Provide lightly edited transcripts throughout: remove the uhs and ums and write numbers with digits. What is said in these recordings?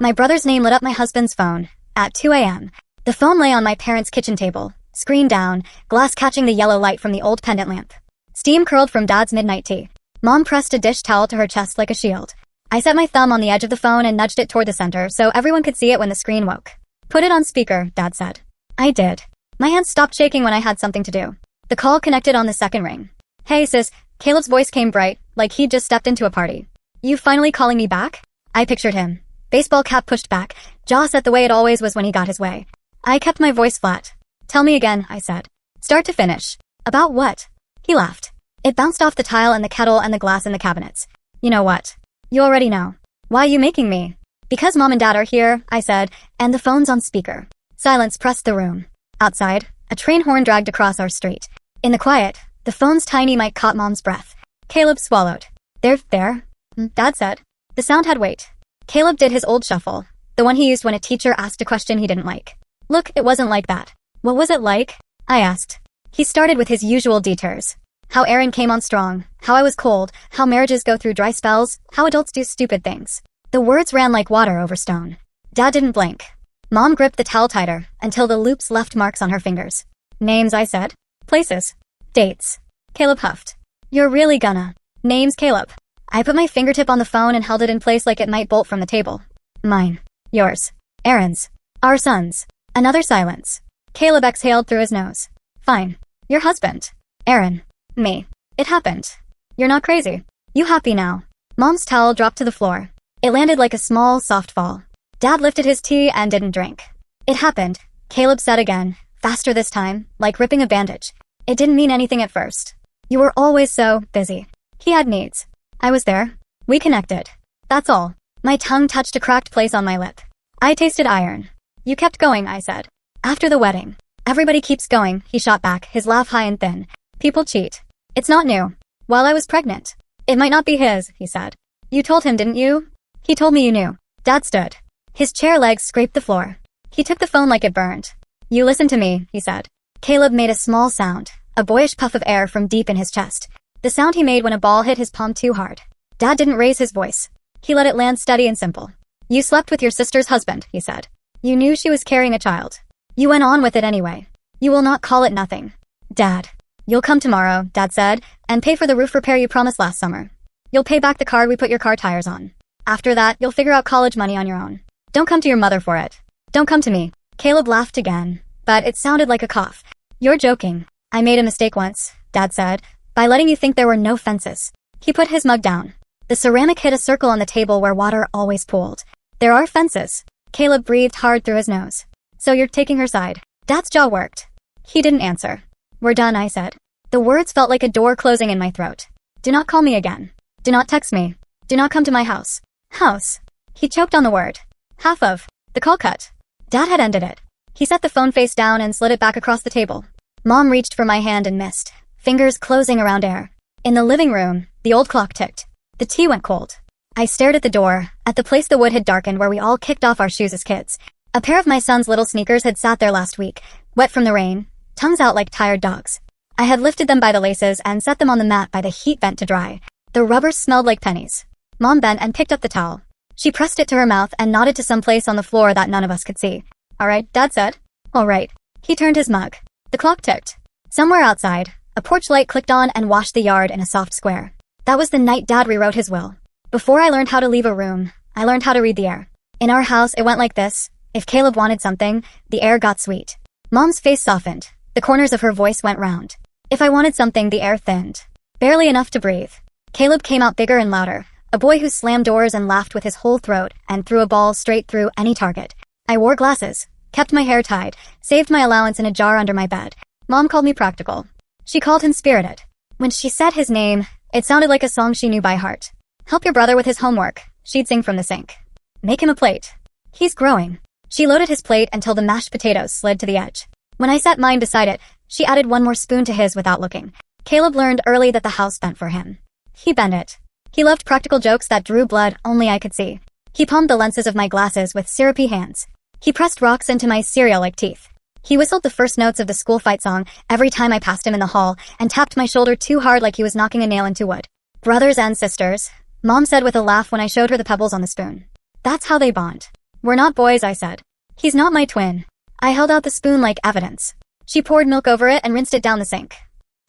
My brother's name lit up my husband's phone. At 2 a.m. The phone lay on my parents' kitchen table, screen down, glass catching the yellow light from the old pendant lamp. Steam curled from Dad's midnight tea. Mom pressed a dish towel to her chest like a shield. I set my thumb on the edge of the phone and nudged it toward the center so everyone could see it when the screen woke. Put it on speaker, Dad said. I did. My hands stopped shaking when I had something to do. The call connected on the second ring. Hey sis, Caleb's voice came bright, like he'd just stepped into a party. You finally calling me back? I pictured him. Baseball cap pushed back, jaw set the way it always was when he got his way. I kept my voice flat. Tell me again, I said. Start to finish. About what? He laughed. It bounced off the tile and the kettle and the glass in the cabinets. You know what? You already know. Why are you making me? Because Mom and Dad are here, I said, and the phone's on speaker. Silence pressed the room. Outside, a train horn dragged across our street. In the quiet, the phone's tiny mic caught Mom's breath. Caleb swallowed. There, Dad said. The sound had weight. Caleb did his old shuffle, the one he used when a teacher asked a question he didn't like. Look, it wasn't like that. What was it like? I asked. He started with his usual detours. How Aaron came on strong, how I was cold, how marriages go through dry spells, how adults do stupid things. The words ran like water over stone. Dad didn't blink. Mom gripped the towel tighter until the loops left marks on her fingers. Names, I said. Places. Dates. Caleb huffed. You're really gonna. Names, Caleb. I put my fingertip on the phone and held it in place like it might bolt from the table. Mine. Yours. Aaron's. Our son's. Another silence. Caleb exhaled through his nose. Fine. Your husband. Aaron. Me. It happened. You're not crazy. You happy now? Mom's towel dropped to the floor. It landed like a small, soft fall. Dad lifted his tea and didn't drink. It happened, Caleb said again, faster this time, like ripping a bandage. It didn't mean anything at first. You were always so busy. He had needs. I was there. We connected. That's all. My tongue touched a cracked place on my lip. I tasted iron. You kept going, I said. After the wedding. Everybody keeps going, he shot back, his laugh high and thin. People cheat. It's not new. While I was pregnant. It might not be his, he said. You told him, didn't you? He told me you knew. Dad stood. His chair legs scraped the floor. He took the phone like it burned. You listen to me, he said. Caleb made a small sound, a boyish puff of air from deep in his chest. The sound he made when a ball hit his palm too hard. Dad didn't raise his voice. He let it land steady and simple. You slept with your sister's husband, he said. You knew she was carrying a child. You went on with it anyway. You will not call it nothing. Dad. You'll come tomorrow, Dad said, and pay for the roof repair you promised last summer. You'll pay back the card we put your car tires on. After that, you'll figure out college money on your own. Don't come to your mother for it. Don't come to me. Caleb laughed again, but it sounded like a cough. You're joking. I made a mistake once, Dad said, by letting you think there were no fences. He put his mug down. The ceramic hit a circle on the table where water always pooled. There are fences. Caleb breathed hard through his nose. So you're taking her side. Dad's jaw worked. He didn't answer. We're done, I said. The words felt like a door closing in my throat. Do not call me again. Do not text me. Do not come to my house. House. He choked on the word. Half of. The call cut. Dad had ended it. He set the phone face down and slid it back across the table. Mom reached for my hand and missed, fingers closing around air. In the living room, the old clock ticked. The tea went cold. I stared at the door, at the place the wood had darkened where we all kicked off our shoes as kids. A pair of my son's little sneakers had sat there last week, wet from the rain, tongues out like tired dogs. I had lifted them by the laces and set them on the mat by the heat vent to dry. The rubber smelled like pennies. Mom bent and picked up the towel. She pressed it to her mouth and nodded to some place on the floor that none of us could see. All right, Dad said. All right. He turned his mug. The clock ticked. Somewhere outside, a porch light clicked on and washed the yard in a soft square. That was the night Dad rewrote his will. Before I learned how to leave a room, I learned how to read the air. In our house, it went like this. If Caleb wanted something, the air got sweet. Mom's face softened. The corners of her voice went round. If I wanted something, the air thinned. Barely enough to breathe. Caleb came out bigger and louder. A boy who slammed doors and laughed with his whole throat and threw a ball straight through any target. I wore glasses, kept my hair tied, saved my allowance in a jar under my bed. Mom called me practical. She called him spirited. When she said his name, it sounded like a song she knew by heart. Help your brother with his homework, she'd sing from the sink. Make him a plate. He's growing. She loaded his plate until the mashed potatoes slid to the edge. When I set mine beside it, she added one more spoon to his without looking. Caleb learned early that the house bent for him. He bent it. He loved practical jokes that drew blood only I could see. He palmed the lenses of my glasses with syrupy hands. He pressed rocks into my cereal like teeth. He whistled the first notes of the school fight song every time I passed him in the hall and tapped my shoulder too hard like he was knocking a nail into wood. Brothers and sisters, Mom said with a laugh when I showed her the pebbles on the spoon. That's how they bond. We're not boys, I said. He's not my twin. I held out the spoon like evidence. She poured milk over it and rinsed it down the sink.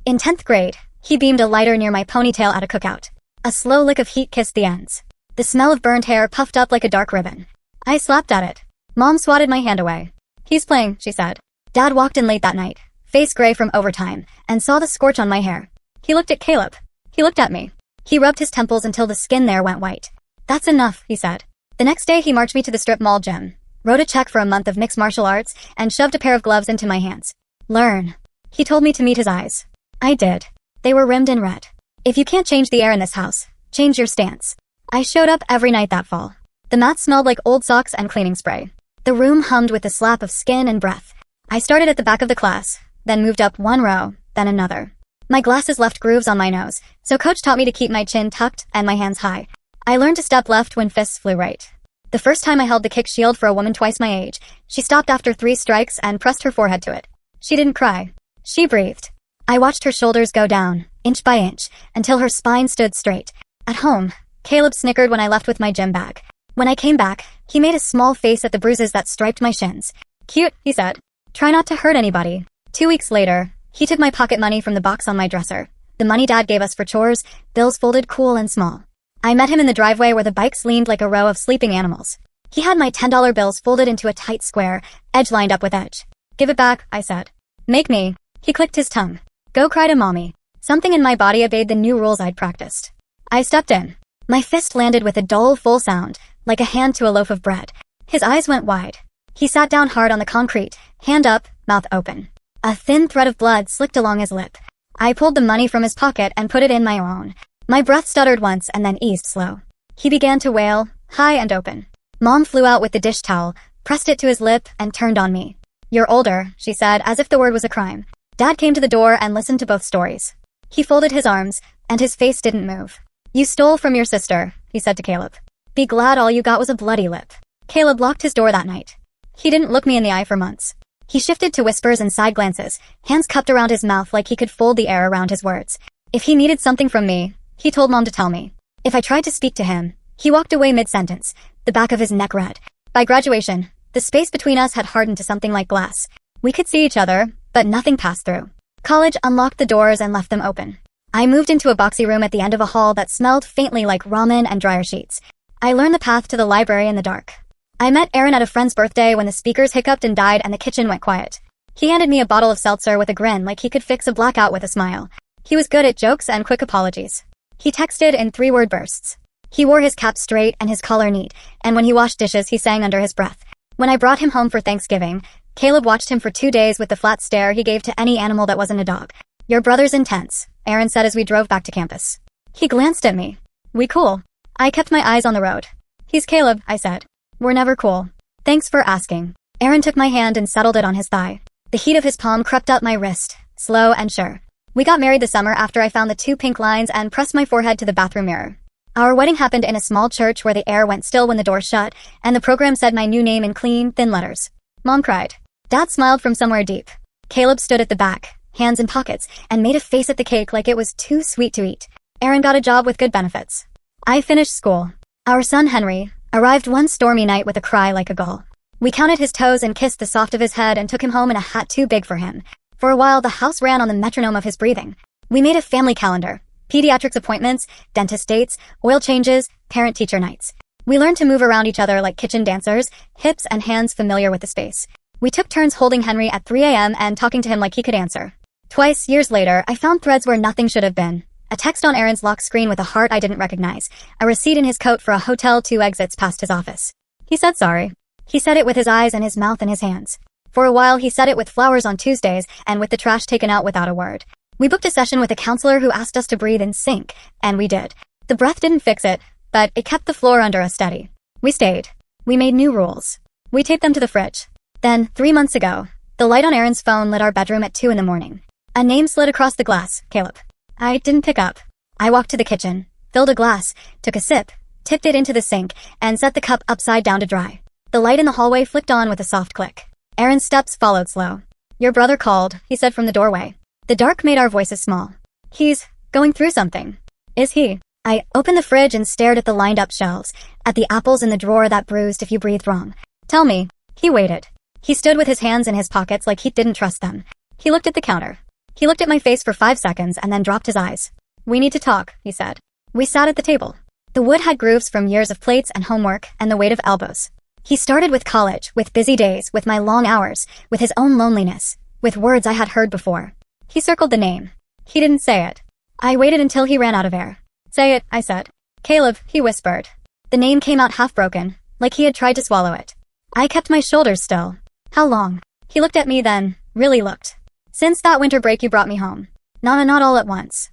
In 10th grade, he beamed a lighter near my ponytail at a cookout. A slow lick of heat kissed the ends. The smell of burned hair puffed up like a dark ribbon. I slapped at it. Mom swatted my hand away. He's playing, she said. Dad walked in late that night, face gray from overtime, and saw the scorch on my hair. He looked at Caleb. He looked at me. He rubbed his temples until the skin there went white. That's enough, he said. The next day he marched me to the strip mall gym, wrote a check for a month of mixed martial arts, and shoved a pair of gloves into my hands. Learn. He told me to meet his eyes. I did. They were rimmed in red. If you can't change the air in this house, change your stance. I showed up every night that fall. The mat smelled like old socks and cleaning spray. The room hummed with the slap of skin and breath. I started at the back of the class, then moved up one row, then another. My glasses left grooves on my nose, so coach taught me to keep my chin tucked and my hands high. I learned to step left when fists flew right. The first time I held the kick shield for a woman twice my age, she stopped after 3 strikes and pressed her forehead to it. She didn't cry. She breathed. I watched her shoulders go down, inch by inch, until her spine stood straight. At home, Caleb snickered when I left with my gym bag. When I came back, he made a small face at the bruises that striped my shins. Cute, he said. Try not to hurt anybody. 2 weeks later, he took my pocket money from the box on my dresser. The money Dad gave us for chores, bills folded cool and small. I met him in the driveway where the bikes leaned like a row of sleeping animals. He had my $10 bills folded into a tight square, edge lined up with edge. Give it back, I said. Make me. He clicked his tongue. Go cry to mommy. Something in my body obeyed the new rules I'd practiced. I stepped in. My fist landed with a dull, full sound, like a hand to a loaf of bread. His eyes went wide. He sat down hard on the concrete, hand up, mouth open. A thin thread of blood slicked along his lip. I pulled the money from his pocket and put it in my own. My breath stuttered once and then eased slow. He began to wail, high and open. Mom flew out with the dish towel, pressed it to his lip, and turned on me. You're older, she said, as if the word was a crime. Dad came to the door and listened to both stories. He folded his arms, and his face didn't move. You stole from your sister, he said to Caleb. Be glad all you got was a bloody lip. Caleb locked his door that night. He didn't look me in the eye for months. He shifted to whispers and side glances, hands cupped around his mouth like he could fold the air around his words. If he needed something from me, he told Mom to tell me. If I tried to speak to him, he walked away mid-sentence, the back of his neck red. By graduation, the space between us had hardened to something like glass. We could see each other, but nothing passed through. College unlocked the doors and left them open. I moved into a boxy room at the end of a hall that smelled faintly like ramen and dryer sheets. I learned the path to the library in the dark. I met Aaron at a friend's birthday when the speakers hiccuped and died and the kitchen went quiet. He handed me a bottle of seltzer with a grin like he could fix a blackout with a smile. He was good at jokes and quick apologies. He texted in 3-word bursts. He wore his cap straight and his collar neat, and when he washed dishes he sang under his breath. When I brought him home for Thanksgiving, Caleb watched him for 2 days with the flat stare he gave to any animal that wasn't a dog. Your brother's intense, Aaron said as we drove back to campus. He glanced at me. We cool? I kept my eyes on the road. He's Caleb, I said. We're never cool. Thanks for asking. Aaron took my hand and settled it on his thigh. The heat of his palm crept up my wrist, slow and sure. We got married the summer after I found the 2 pink lines and pressed my forehead to the bathroom mirror. Our wedding happened in a small church where the air went still when the door shut, and the program said my new name in clean, thin letters. Mom cried. Dad smiled from somewhere deep. Caleb stood at the back, hands in pockets, and made a face at the cake like it was too sweet to eat. Aaron got a job with good benefits. I finished school. Our son Henry arrived one stormy night with a cry like a gull. We counted his toes and kissed the soft of his head and took him home in a hat too big for him. For a while, the house ran on the metronome of his breathing. We made a family calendar. Pediatrics appointments, dentist dates, oil changes, parent-teacher nights. We learned to move around each other like kitchen dancers, hips and hands familiar with the space. We took turns holding Henry at 3 a.m. and talking to him like he could answer. Twice, years later, I found threads where nothing should have been. A text on Aaron's lock screen with a heart I didn't recognize. A receipt in his coat for a hotel 2 exits past his office. He said sorry. He said it with his eyes and his mouth and his hands. For a while, he said it with flowers on Tuesdays and with the trash taken out without a word. We booked a session with a counselor who asked us to breathe in sync, and we did. The breath didn't fix it, but it kept the floor under us steady. We stayed. We made new rules. We taped them to the fridge. Then, 3 months ago, the light on Aaron's phone lit our bedroom at 2 in the morning. A name slid across the glass, Caleb. I didn't pick up. I walked to the kitchen, filled a glass, took a sip, tipped it into the sink, and set the cup upside down to dry. The light in the hallway flicked on with a soft click. Aaron's steps followed slow. Your brother called, he said from the doorway. The dark made our voices small. He's going through something. Is he? I opened the fridge and stared at the lined-up shelves, at the apples in the drawer that bruised if you breathed wrong. Tell me. He waited. He stood with his hands in his pockets like he didn't trust them. He looked at the counter. He looked at my face for 5 seconds and then dropped his eyes. We need to talk, he said. We sat at the table. The wood had grooves from years of plates and homework and the weight of elbows. He started with college, with busy days, with my long hours, with his own loneliness, with words I had heard before. He circled the name. He didn't say it. I waited until he ran out of air. Say it, I said. Caleb, he whispered. The name came out half-broken, like he had tried to swallow it. I kept my shoulders still. How long? He looked at me then, really looked. Since that winter break you brought me home. Not all at once.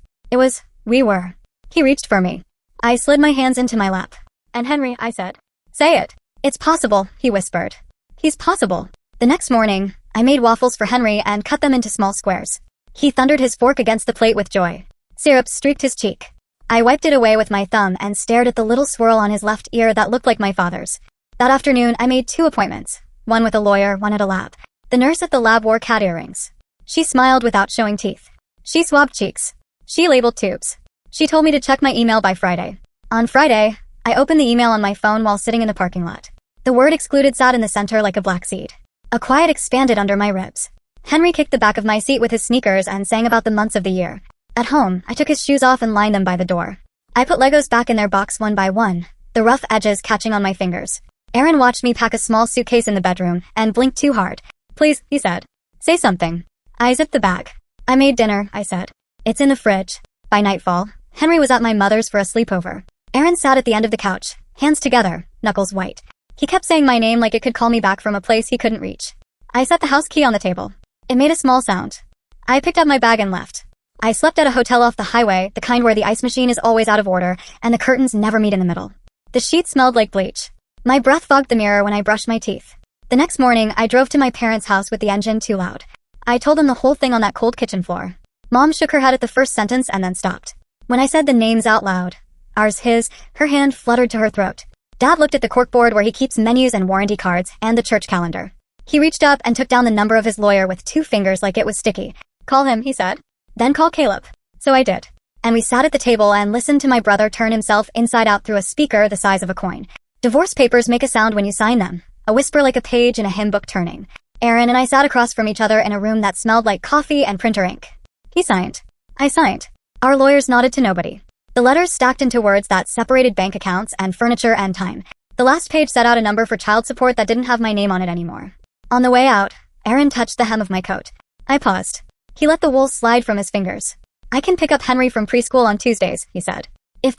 We were. He reached for me. I slid my hands into my lap. And Henry, I said. Say it. It's possible, he whispered. He's possible. The next morning, I made waffles for Henry and cut them into small squares. He thundered his fork against the plate with joy. Syrup streaked his cheek. I wiped it away with my thumb and stared at the little swirl on his left ear that looked like my father's. That afternoon, I made 2 appointments. One with a lawyer, one at a lab. The nurse at the lab wore cat earrings. She smiled without showing teeth. She swabbed cheeks. She labeled tubes. She told me to check my email by Friday. On Friday, I opened the email on my phone while sitting in the parking lot. The word excluded sat in the center like a black seed. A quiet expanded under my ribs. Henry kicked the back of my seat with his sneakers and sang about the months of the year. At home, I took his shoes off and lined them by the door. I put Legos back in their box one by one, the rough edges catching on my fingers. Aaron watched me pack a small suitcase in the bedroom and blinked too hard. Please, he said. Say something. I zipped the bag. I made dinner, I said. It's in the fridge. By nightfall, Henry was at my mother's for a sleepover. Aaron sat at the end of the couch, hands together, knuckles white. He kept saying my name like it could call me back from a place he couldn't reach. I set the house key on the table. It made a small sound. I picked up my bag and left. I slept at a hotel off the highway, the kind where the ice machine is always out of order, and the curtains never meet in the middle. The sheets smelled like bleach. My breath fogged the mirror when I brushed my teeth. The next morning, I drove to my parents' house with the engine too loud. I told them the whole thing on that cold kitchen floor. Mom shook her head at the first sentence and then stopped. When I said the names out loud, ours, his, her hand fluttered to her throat. Dad looked at the corkboard where he keeps menus and warranty cards and the church calendar. He reached up and took down the number of his lawyer with 2 fingers like it was sticky. Call him, he said. Then call Caleb. So I did. And we sat at the table and listened to my brother turn himself inside out through a speaker the size of a coin. Divorce papers make a sound when you sign them, a whisper like a page in a hymn book turning. Aaron and I sat across from each other in a room that smelled like coffee and printer ink. He signed. I signed. Our lawyers nodded to nobody. The letters stacked into words that separated bank accounts and furniture and time. The last page set out a number for child support that didn't have my name on it anymore. On the way out, Aaron touched the hem of my coat. I paused. He let the wool slide from his fingers. I can pick up Henry from preschool on Tuesdays, he said. If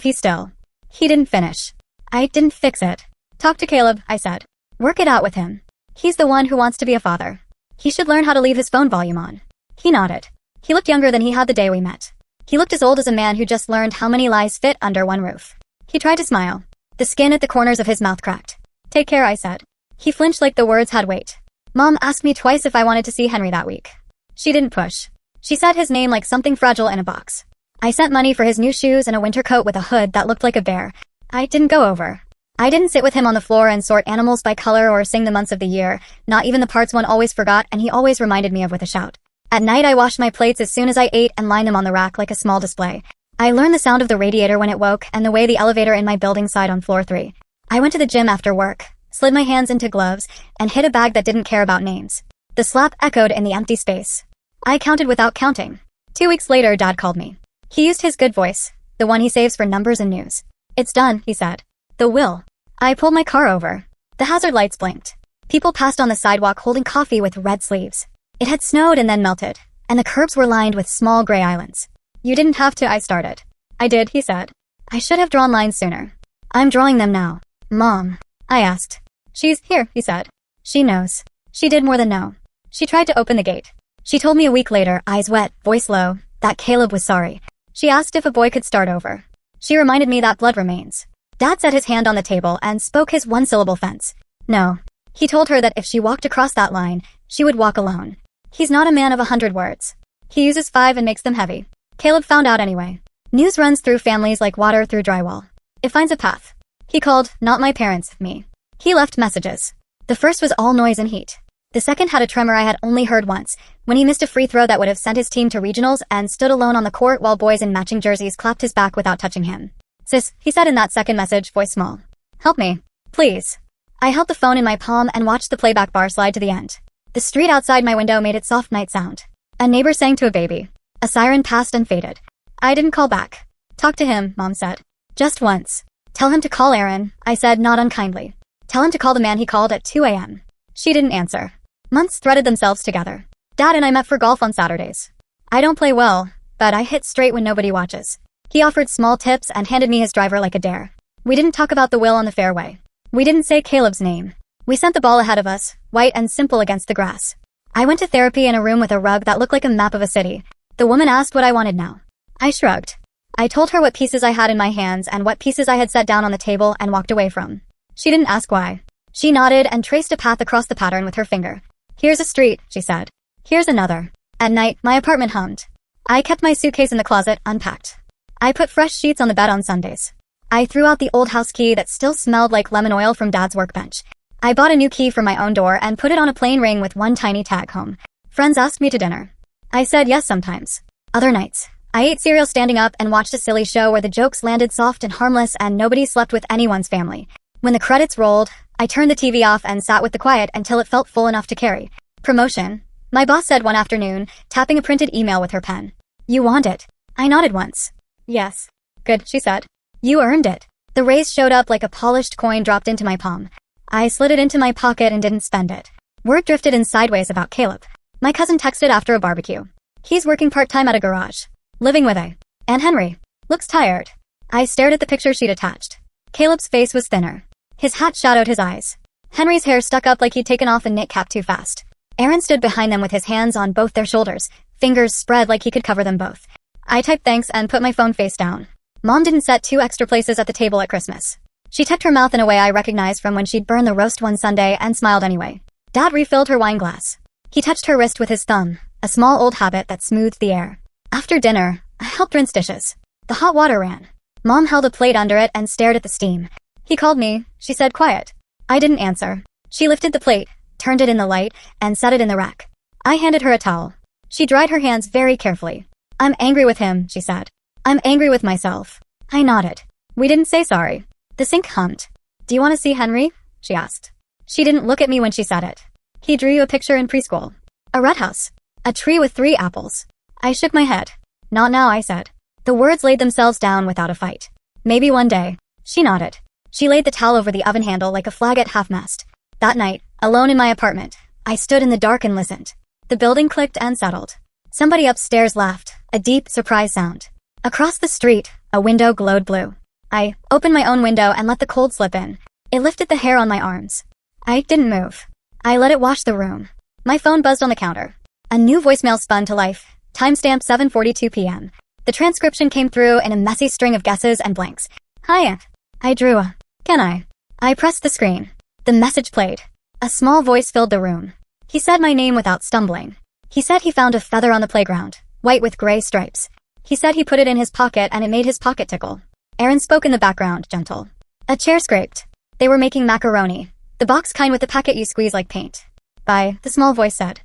he's still. He didn't finish. I didn't fix it. Talk to Caleb, I said. Work it out with him. He's the one who wants to be a father. He should learn how to leave his phone volume on. He nodded. He looked younger than he had the day we met. He looked as old as a man who just learned how many lies fit under one roof. He tried to smile. The skin at the corners of his mouth cracked. Take care, I said. He flinched like the words had weight. Mom asked me twice if I wanted to see Henry that week. She didn't push. She said his name like something fragile in a box. I sent money for his new shoes and a winter coat with a hood that looked like a bear. I didn't go over. I didn't sit with him on the floor and sort animals by color or sing the months of the year, not even the parts one always forgot and he always reminded me of with a shout. At night I washed my plates as soon as I ate and lined them on the rack like a small display. I learned the sound of the radiator when it woke and the way the elevator in my building sighed on floor 3. I went to the gym after work, slid my hands into gloves, and hid a bag that didn't care about names. The slap echoed in the empty space. I counted without counting. 2 weeks later, Dad called me. He used his good voice, the one he saves for numbers and news. It's done, he said. The will. I pulled my car over. The hazard lights blinked. People passed on the sidewalk holding coffee with red sleeves. It had snowed and then melted, and the curbs were lined with small gray islands. You didn't have to, I started. I did, he said. I should have drawn lines sooner. I'm drawing them now. Mom, I asked. She's here, he said. She knows. She did more than know. She tried to open the gate. She told me a week later, eyes wet, voice low, that Caleb was sorry. She asked if a boy could start over. She reminded me that blood remains. Dad set his hand on the table and spoke his one-syllable fence. No. He told her that if she walked across that line, she would walk alone. He's not a man of 100 words. He uses 5 and makes them heavy. Caleb found out anyway. News runs through families like water through drywall. It finds a path. He called, not my parents, me. He left messages. The first was all noise and heat. The second had a tremor I had only heard once, when he missed a free throw that would have sent his team to regionals and stood alone on the court while boys in matching jerseys clapped his back without touching him. "Sis," he said in that second message, voice small. "Help me. Please." I held the phone in my palm and watched the playback bar slide to the end. The street outside my window made its soft night sound. A neighbor sang to a baby. A siren passed and faded. I didn't call back. "Talk to him," Mom said. "Just once. Tell him to call Aaron," I said, not unkindly. "Tell him to call the man he called at 2 a.m. She didn't answer. Months threaded themselves together. Dad and I met for golf on Saturdays. I don't play well, but I hit straight when nobody watches. He offered small tips and handed me his driver like a dare. We didn't talk about the will on the fairway. We didn't say Caleb's name. We sent the ball ahead of us, white and simple against the grass. I went to therapy in a room with a rug that looked like a map of a city. The woman asked what I wanted now. I shrugged. I told her what pieces I had in my hands and what pieces I had set down on the table and walked away from. She didn't ask why. She nodded and traced a path across the pattern with her finger. "Here's a street," she said. "Here's another." At night, my apartment hummed. I kept my suitcase in the closet, unpacked. I put fresh sheets on the bed on Sundays. I threw out the old house key that still smelled like lemon oil from Dad's workbench. I bought a new key for my own door and put it on a plain ring with one tiny tag, home. Friends asked me to dinner. I said yes sometimes. Other nights, I ate cereal standing up and watched a silly show where the jokes landed soft and harmless and nobody slept with anyone's family. When the credits rolled, I turned the TV off and sat with the quiet until it felt full enough to carry. "Promotion," my boss said one afternoon, tapping a printed email with her pen. "You want it?" I nodded once. "Yes." "Good," she said. "You earned it." The raise showed up like a polished coin dropped into my palm. I slid it into my pocket and didn't spend it. Word drifted in sideways about Caleb. My cousin texted after a barbecue. He's working part-time at a garage. Living with a Aunt Henry. Looks tired. I stared at the picture she'd attached. Caleb's face was thinner. His hat shadowed his eyes. Henry's hair stuck up like he'd taken off a knit cap too fast. Aaron stood behind them with his hands on both their shoulders, fingers spread like he could cover them both. I typed thanks and put my phone face down. Mom didn't set 2 extra places at the table at Christmas. She tucked her mouth in a way I recognized from when she'd burned the roast one Sunday and smiled anyway. Dad refilled her wine glass. He touched her wrist with his thumb, a small old habit that smoothed the air. After dinner, I helped rinse dishes. The hot water ran. Mom held a plate under it and stared at the steam. "He called me," she said, quiet. I didn't answer. She lifted the plate, turned it in the light, and set it in the rack. I handed her a towel. She dried her hands very carefully. "I'm angry with him," she said. "I'm angry with myself." I nodded. We didn't say sorry. The sink hummed. "Do you want to see Henry?" she asked. She didn't look at me when she said it. "He drew you a picture in preschool. A red house. A tree with 3 apples." I shook my head. "Not now," I said. The words laid themselves down without a fight. "Maybe one day." She nodded. She laid the towel over the oven handle like a flag at half-mast. That night, alone in my apartment, I stood in the dark and listened. The building clicked and settled. Somebody upstairs laughed, a deep, surprise sound. Across the street, a window glowed blue. I opened my own window and let the cold slip in. It lifted the hair on my arms. I didn't move. I let it wash the room. My phone buzzed on the counter. A new voicemail spun to life. Timestamp 7:42 p.m. The transcription came through in a messy string of guesses and blanks. "Hi, I drew a... Can I?" I pressed the screen. The message played. A small voice filled the room. He said my name without stumbling. He said he found a feather on the playground, white with gray stripes. He said he put it in his pocket and it made his pocket tickle. Aaron spoke in the background, gentle. A chair scraped. They were making macaroni. The box kind with the packet you squeeze like paint. "Bye," the small voice said.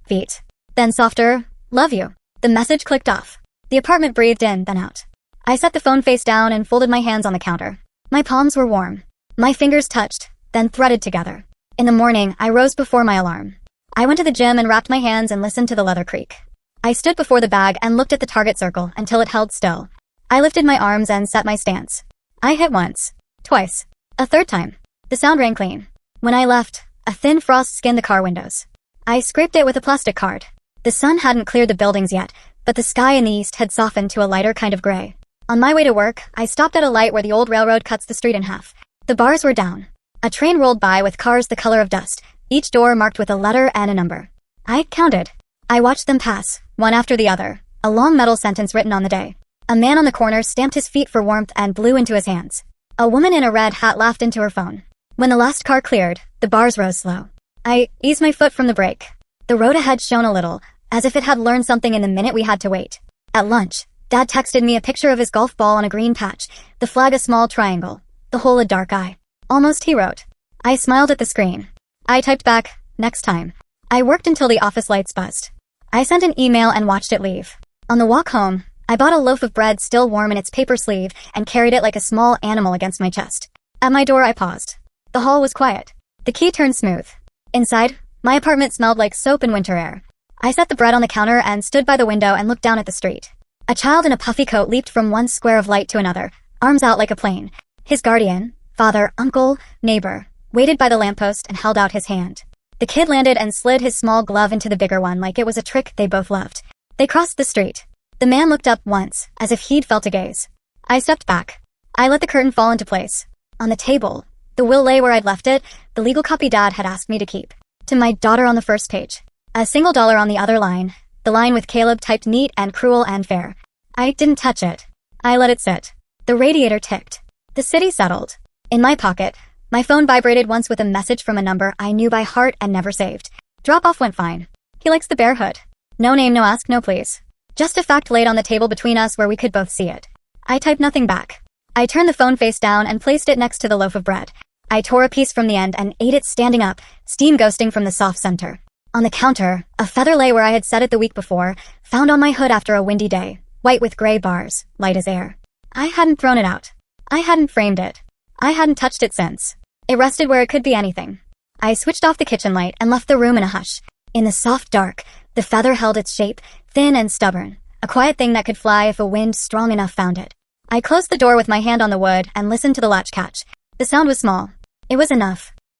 Feet. Then softer, "Love you." The message clicked off. The apartment breathed in, then out. I set the phone face down and folded my hands on the counter. My palms were warm. My fingers touched, then threaded together. In the morning, I rose before my alarm. I went to the gym and wrapped my hands and listened to the leather creak. I stood before the bag and looked at the target circle until it held still. I lifted my arms and set my stance. I hit once. Twice. A third time. The sound rang clean. When I left, a thin frost skinned the car windows. I scraped it with a plastic card. The sun hadn't cleared the buildings yet, but the sky in the east had softened to a lighter kind of gray. On my way to work, I stopped at a light where the old railroad cuts the street in half. The bars were down. A train rolled by with cars the color of dust, each door marked with a letter and a number. I counted. I watched them pass, one after the other, a long metal sentence written on the day. A man on the corner stamped his feet for warmth and blew into his hands. A woman in a red hat laughed into her phone. When the last car cleared, the bars rose slow. I eased my foot from the brake. The road ahead shone a little, as if it had learned something in the minute we had to wait. At lunch, Dad texted me a picture of his golf ball on a green patch, the flag a small triangle, the hole a dark eye. Almost, he wrote. I smiled at the screen. I typed back, next time. I worked until the office lights buzzed. I sent an email and watched it leave. On the walk home, I bought a loaf of bread still warm in its paper sleeve and carried it like a small animal against my chest. At my door, I paused. The hall was quiet. The key turned smooth. Inside, my apartment smelled like soap and winter air. I set the bread on the counter and stood by the window and looked down at the street. A child in a puffy coat leaped from one square of light to another, arms out like a plane. His guardian, father, uncle, neighbor, waited by the lamppost and held out his hand. The kid landed and slid his small glove into the bigger one like it was a trick they both loved. They crossed the street. The man looked up once, as if he'd felt a gaze. I stepped back. I let the curtain fall into place. On the table, the will lay where I'd left it, the legal copy Dad had asked me to keep. To my daughter on the first page. A single dollar on the other line, the line with Caleb typed neat and cruel and fair. I didn't touch it. I let it sit. The radiator ticked. The city settled. In my pocket, my phone vibrated once with a message from a number I knew by heart and never saved. Drop-off went fine. He likes the bear hood. No name, no ask, no please. Just a fact laid on the table between us where we could both see it. I typed nothing back. I turned the phone face down and placed it next to the loaf of bread. I tore a piece from the end and ate it standing up, steam ghosting from the soft center. On the counter, a feather lay where I had set it the week before, found on my hood after a windy day, white with gray bars, light as air. I hadn't thrown it out. I hadn't framed it. I hadn't touched it since. It rested where it could be anything. I switched off the kitchen light and left the room in a hush. In the soft dark, the feather held its shape, thin and stubborn, a quiet thing that could fly if a wind strong enough found it. I closed the door with my hand on the wood and listened to the latch catch. The sound was small. It was enough.